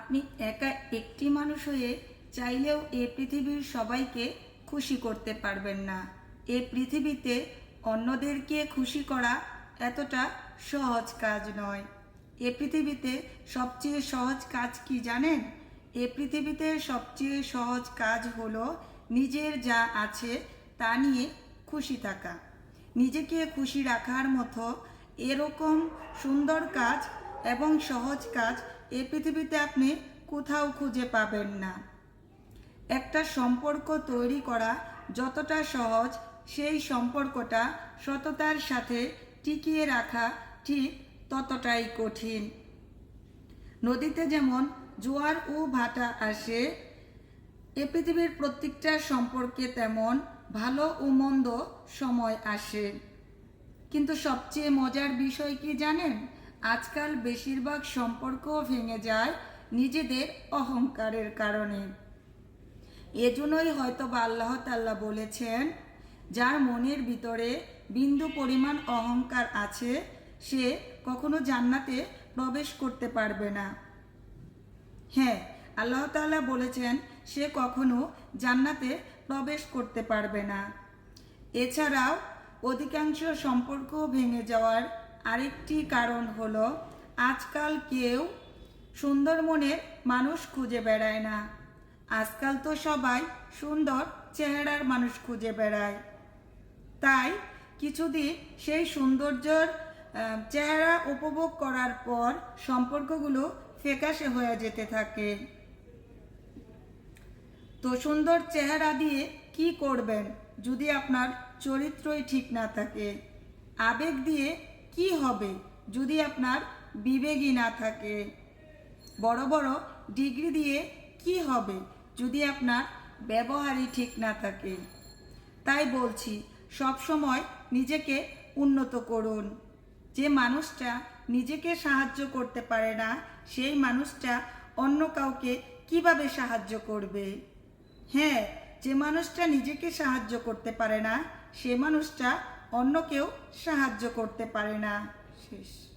আপনি একা একটি মানুষ হয়ে চাইলেও এই পৃথিবীর সবাইকে খুশি করতে পারবেন না। এই পৃথিবীতে অন্যদেরকে খুশি করা এতটা সহজ কাজ নয়। এ পৃথিবীতে সবচেয়ে সহজ কাজ কি জানেন? এ পৃথিবীতে সবচেয়ে সহজ কাজ হলো নিজের যা আছে তা নিয়ে খুশি থাকা। নিজেকে খুশি রাখার মতো এরকম সুন্দর কাজ এবং সহজ কাজ এ পৃথিবীতে আপনি কোথাও খুঁজে পাবেন না। একটা সম্পর্ক তৈরি করা যতটা সহজ, সেই সম্পর্কটা সততার সাথে টিকিয়ে রাখা ঠিক ততটাই কঠিন। নদীতে যেমন জোয়ার ও ভাটা আসে, এ পৃথিবীর প্রত্যেকটা সম্পর্কে তেমন ভালো ও মন্দ সময় আসে। কিন্তু সবচেয়ে মজার বিষয় কি জানেন? আজকাল বেশিরভাগ সম্পর্ক ভেঙে যায় নিজেদের অহংকারের কারণে। এজন্যই হয়তো বা আল্লাহ তাআলা বলেছেন, যার মনের ভিতরে বিন্দু পরিমাণ অহংকার আছে সে কখনো জান্নাতে প্রবেশ করতে পারবে না। হ্যাঁ, আল্লাহ তাআলা বলেছেন সে কখনো জান্নাতে প্রবেশ করতে পারবে না। এছাড়াও অধিকাংশ সম্পর্ক ভেঙে যাওয়ার আরেকটি কারণ হলো আজকাল কেউ সুন্দর মনের মানুষ খুঁজে বেড়ায় না। আজকাল তো সবাই সুন্দর চেহারার মানুষ খুঁজে বেড়ায়। তাই কিছুদিন সেই সৌন্দর্যের চেহারা উপভোগ করার পর সম্পর্কগুলো ফ্যাকাশে হয়ে যেতে থাকে। তো সুন্দর চেহারা দিয়ে কি করবেন যদি আপনার চরিত্রই ঠিক না থাকে? আবেগ দিয়ে কি হবে যদি আপনার বিবেকই না থাকে? বড় বড় ডিগ্রি দিয়ে কি হবে যদি আপনার ব্যবহারই ঠিক না থাকে? তাই বলছি, সব সময় নিজেকে উন্নত করুন। যে মানুষটা নিজেকে সাহায্য করতে পারে না, সেই মানুষটা অন্য কাউকে কিভাবে সাহায্য করবে? হ্যাঁ, যে মানুষটা নিজেকে সাহায্য করতে পারে না, সে মানুষটা অন্যকেও সাহায্য করতে পারে না। শেষ।